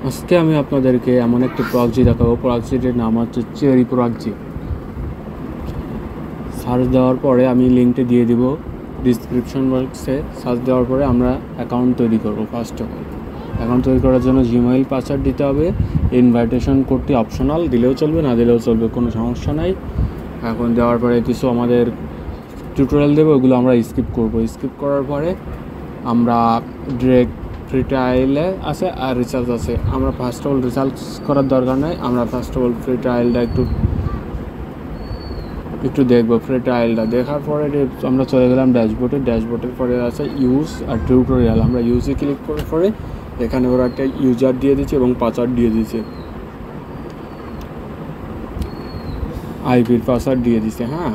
আজকে আমি আপনাদেরকে এমন একটি প্রক্সি দেখাবো। প্রক্সিটির নাম হচ্ছে চেরি প্রক্সি। সার্চ দেওয়ার পরে আমি লিঙ্কটি দিয়ে দিব ডিসক্রিপশন বক্সে। সার্চ দেওয়ার পরে আমরা অ্যাকাউন্ট তৈরি করব। ফার্স্ট অফ অল অ্যাকাউন্ট তৈরি করার জন্য জিমেইল পাসওয়ার্ড দিতে হবে। ইনভাইটেশন কোডটি অপশনাল, দিলেও চলবে না দিলেও চলবে, কোনো সমস্যা নাই। এখন দেওয়ার পরে কিছু আমাদের টিউটোরিয়াল দেবো, ওগুলো আমরা স্কিপ করব। স্কিপ করার পরে আমরা ডিরেক্ট ফ্রি ট্রায়ালে আছে আর রিচার্জ আছে। আমরা ফার্স্ট অফ অল রিচার্জ করার দরকার নেই, আমরা ফার্স্ট অফ অল ফ্রি ট্রায়ালটা একটু দেখবো। ফ্রি ট্রায়ালটা দেখার পরে আমরা চলে গেলাম ড্যাশবোর্ডের পরে আছে ইউজ আর টিউটোরিয়াল। আমরা ইউজে ক্লিক করার পরে এখানে ওরা একটা ইউজার দিয়ে দিচ্ছে এবং পাসওয়ার্ড দিয়ে দিচ্ছে, আইপির পাসওয়ার্ড দিয়ে দিচ্ছে। হ্যাঁ,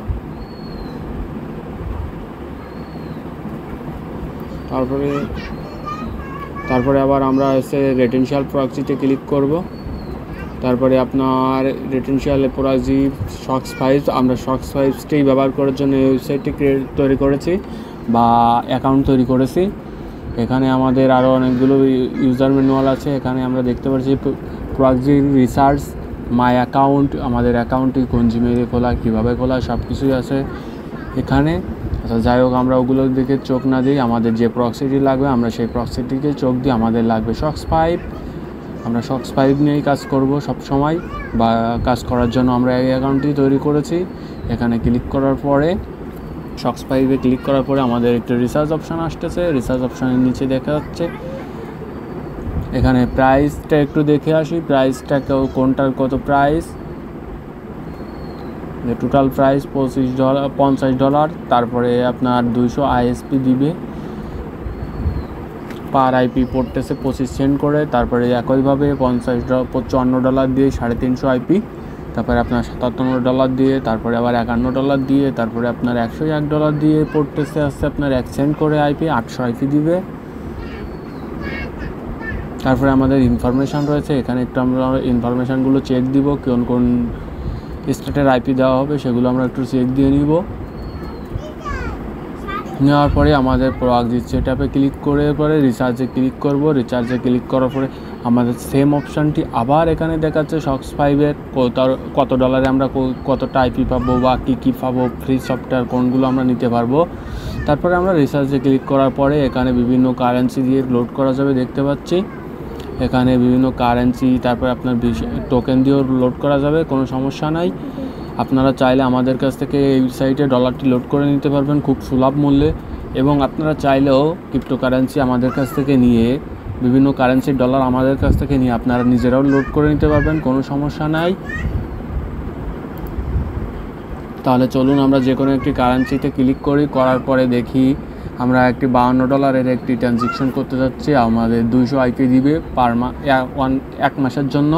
তারপরে আবার আমরা এসে রেটেনশিয়াল প্রক্সিতে ক্লিক করব। তারপরে আপনার রেটেনশিয়াল প্রক্সি শক্স 5, আমরা শক্স 5টাই ব্যবহার করার জন্য এই ওয়েবসাইটটি তৈরি করেছি বা অ্যাকাউন্ট তৈরি করেছি। এখানে আমাদের আরও অনেকগুলো ইউজার ম্যানুয়াল আছে। এখানে আমরা দেখতে পাচ্ছি প্রক্সি রিসার্চ, মাই অ্যাকাউন্ট, আমাদের অ্যাকাউন্টটি কোন জিমেইলে খোলা, কীভাবে খোলা, সব কিছুই আছে এখানে। আচ্ছা, যাই হোক, আমরা ওগুলোর দিকে চোখ না দিই। আমাদের যে প্রক্সিটি লাগবে আমরা সেই প্রক্সিটিকে চোখ দিই। আমাদের লাগবে শক্স 5। আমরা শক্স 5 নিয়েই কাজ করব সব সময়, বা কাজ করার জন্য আমরা এই অ্যাকাউন্টটি তৈরি করেছি। এখানে ক্লিক করার পরে শক্স 5-এ ক্লিক করার পরে আমাদের একটা রিসার্চ অপশান আসতেছে। রিসার্চ অপশানের নিচে দেখা যাচ্ছে এখানে প্রাইসটা একটু দেখে আসি। প্রাইসটা কোনটার কত প্রাইস, টোটাল প্রাইস $50। তারপরে আপনার 200 ISP দিবে, পার আইপি পড়তেছে 25 সেন্ট করে। তারপরে একইভাবে $55 দিয়ে $350 আইপি, তারপরে আপনার $77 দিয়ে, তারপরে আবার $51 দিয়ে, তারপরে আপনার $101 দিয়ে পড়তেছে আসছে আপনার 1 সেন্ট করে আইপি, 800 আইপি দিবে। তারপরে আমাদের ইনফরমেশান রয়েছে, এখানে একটু আমরা ইনফরমেশানগুলো চেক দিব, কোন স্টেটের আইপি দেওয়া হবে সেগুলো আমরা একটু চেক দিয়ে নিব। নেওয়ার পরে আমাদের প্রক্সি সেটআপে ক্লিক করে পরে রিচার্জে ক্লিক করব। রিচার্জে ক্লিক করার পরে আমাদের সেম অপশানটি আবার এখানে দেখাচ্ছে শক্স 5-এর কত ডলারে আমরা কতটা আইপি পাবো বা কী পাবো, ফ্রি সফটওয়্যার কোনগুলো আমরা নিতে পারবো। তারপরে আমরা রিচার্জে ক্লিক করার পরে এখানে বিভিন্ন কারেন্সি দিয়ে লোড করা যাবে, দেখতে পাচ্ছি এখানে বিভিন্ন কারেন্সি, তারপরে আপনার টোকেন দিয়েও লোড করা যাবে, কোনো সমস্যা নাই। আপনারা চাইলে আমাদের কাছ থেকে এই সাইটে ডলারটি লোড করে নিতে পারবেন খুব সুলভ মূল্যে, এবং আপনারা চাইলেও ক্রিপ্টোকারেন্সি আমাদের কাছ থেকে নিয়ে, বিভিন্ন কারেন্সির ডলার আমাদের কাছ থেকে নিয়ে আপনারা নিজেরাও লোড করে নিতে পারবেন, কোনো সমস্যা নাই। তাহলে চলুন আমরা যে কোনো একটি কারেন্সিতে ক্লিক করি। করার পরে দেখি আমরা একটি $52 একটি ট্রানজ্যাকশন করতে যাচ্ছি। আমাদের 200 আইপি দিবে পার এক মাসের জন্য।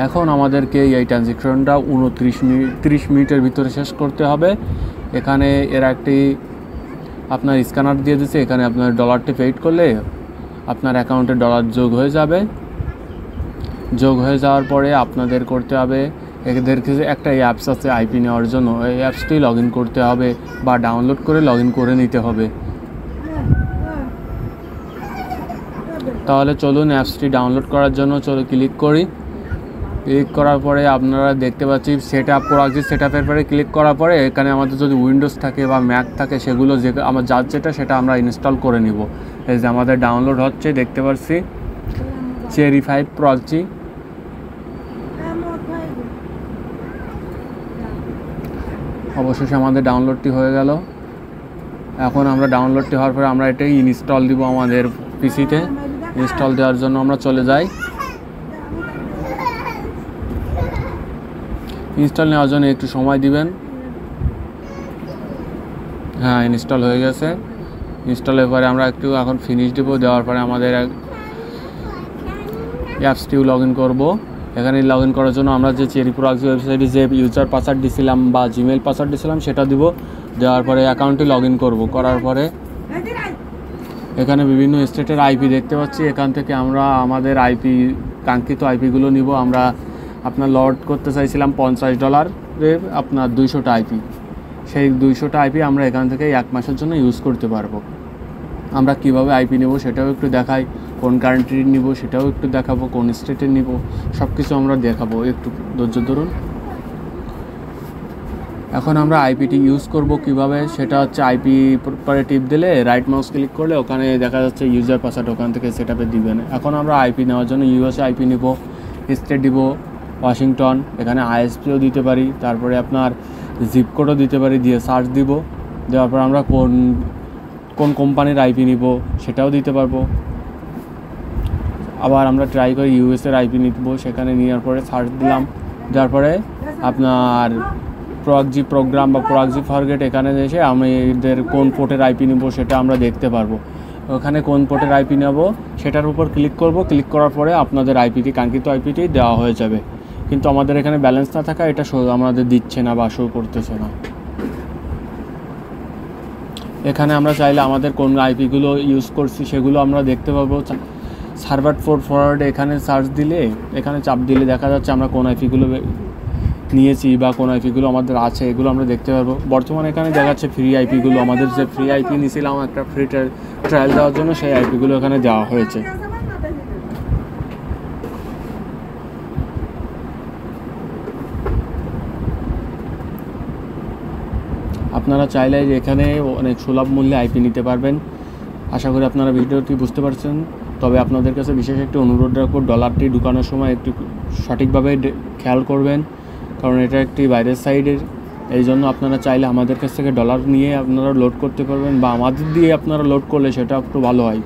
এখন আমাদেরকে এই ট্রানজ্যাকশনটা 30 মিনিটের ভিতরে শেষ করতে হবে। এখানে এরা একটি আপনার স্ক্যানার দিয়ে দিচ্ছে, এখানে আপনার ডলারটি পেইড করলে আপনার অ্যাকাউন্টে ডলার যোগ হয়ে যাবে। যোগ হয়ে যাওয়ার পরে আপনাদের করতে হবে, এদের কিছু একটা অ্যাপস আছে আইপি নেওয়ার জন্য, এই অ্যাপসটি লগ ইন করতে হবে বা ডাউনলোড করে লগ ইন করে নিতে হবে। তাহলে চলুন অ্যাপসটি ডাউনলোড করার জন্য ক্লিক করি। ক্লিক করার পরে আপনারা দেখতে পাচ্ছি প্রক্সি সেটআপের পরে ক্লিক করার পরে এখানে আমাদের যদি উইন্ডোজ থাকে বা ম্যাক থাকে সেগুলো আমার যেটা আমরা ইনস্টল করে নিব। এই যে আমাদের ডাউনলোড হচ্ছে, দেখতে পাচ্ছি চেরি 5 প্রক্সি। অবশেষে আমাদের ডাউনলোডটি হয়ে গেল। এখন আমরা ডাউনলোডটি হওয়ার পরে আমরা এটাই ইনস্টল দিব আমাদের পিসিতে। ইনস্টল দেওয়ার জন্য আমরা চলে যাই। ইনস্টল নেওয়ার জন্য একটু সময় দিবেন। হ্যাঁ, ইনস্টল হয়ে গেছে। ইনস্টলের পরে আমরা একটু এখন ফিনিশ দেবো। দেওয়ার পরে আমাদের অ্যাপসটিও লগ ইন করবো। এখানে লগ ইন করার জন্য আমরা যে চেরি প্রক্সি ওয়েবসাইটে যে ইউজার পাসওয়ার্ড দিয়েছিলাম বা জিমেইল পাসওয়ার্ড দিয়েছিলাম সেটা দিব। দেওয়ার পরে অ্যাকাউন্টটি লগ ইন করবো। করার পরে এখানে বিভিন্ন স্টেটের আইপি দেখতে পাচ্ছি। এখান থেকে আমরা আমাদের কাঙ্ক্ষিত আইপিগুলো নিব। আমরা আপনার লড করতে চাইছিলাম $50 আপনার 200টা আইপি। সেই 200টা আইপি আমরা এখান থেকে 1 মাসের জন্য ইউজ করতে পারবো। আমরা কীভাবে আইপি নেব সেটাও একটু দেখাই, কোন কান্ট্রির নিব সেটাও একটু দেখাবো, কোন স্টেটের নিব সব কিছু আমরা দেখাবো, একটু ধৈর্য ধরুন। এখন আমরা আইপিটি ইউজ করব কিভাবে, সেটা হচ্ছে আইপি পরে টিপ দিলে রাইট মাউস ক্লিক করলে ওখানে দেখা যাচ্ছে ইউজার পাসওয়ার্ড, ওখান থেকে সেটআপে দিবেন। এখন আমরা আইপি নেওয়ার জন্য ইউএসএ আইপি নিব, স্টেট দিব ওয়াশিংটন, এখানে আইএসপিও দিতে পারি, তারপরে আপনার জিপ কোডও দিতে পারি, দিয়ে সার্চ দিব, দেওয়ার পর আমরা কোন কোম্পানির আইপি নিব সেটাও দিতে পারবো। আবার আমরা ট্রাই করি ইউএসএর আইপি নিব, সেখানে নেওয়ার পরে সার্চ দিলাম, দেওয়ার পরে আপনার প্রক্সি প্রোগ্রাম বা প্রক্সি ফরগেট, এখানে এসে আমাদের কোন পোর্টের আইপি নিব সেটা আমরা দেখতে পারবো। ওখানে কোন পোর্টের আইপি নেব সেটার উপর ক্লিক করব, ক্লিক করার পরে আপনাদের আইপিটি, কাঙ্ক্ষিত আইপিটি দেওয়া হয়ে যাবে। কিন্তু আমাদের এখানে ব্যালেন্স না থাকা, এটা আমাদের দিচ্ছে না বা শো করতেছে না। এখানে আমরা চাইলে আমাদের কোন আইপিগুলো ইউজ করছি সেগুলো আমরা দেখতে পাবো। সার্ভার ফরওয়ার্ডে এখানে সার্চ দিলে, এখানে চাপ দিলে দেখা যাচ্ছে আমরা কোন আইপিগুলো নিয়েছি বা কোন আইপিগুলো আমাদের আছে, এগুলো আমরা দেখতে পারবো। বর্তমানে এখানে দেখাচ্ছে ফ্রি আইপিগুলো, আমাদের যে ফ্রি আইপি নিয়েছিলাম একটা ফ্রি ট্রায়াল দেওয়ার জন্য, সেই আইপিগুলো এখানে দেওয়া হয়েছে। আপনারা চাইলে এখানে অনেক সুলভ মূল্যে আইপি নিতে পারবেন। আশা করি আপনারা ভিডিওটি বুঝতে পারছেন। তবে আপনাদের কাছে বিশেষ একটি অনুরোধ রাখবো, ডলারটি ঢুকানোর সময় একটু সঠিকভাবে খেয়াল করবেন, কারণ এটা একটি বাইরের সাইডের। এই জন্য আপনারা চাইলে আমাদের কাছ থেকে ডলার নিয়ে আপনারা লোড করতে পারবেন, বা আমাদের দিয়ে আপনারা লোড করলে সেটা একটু ভালো হয়।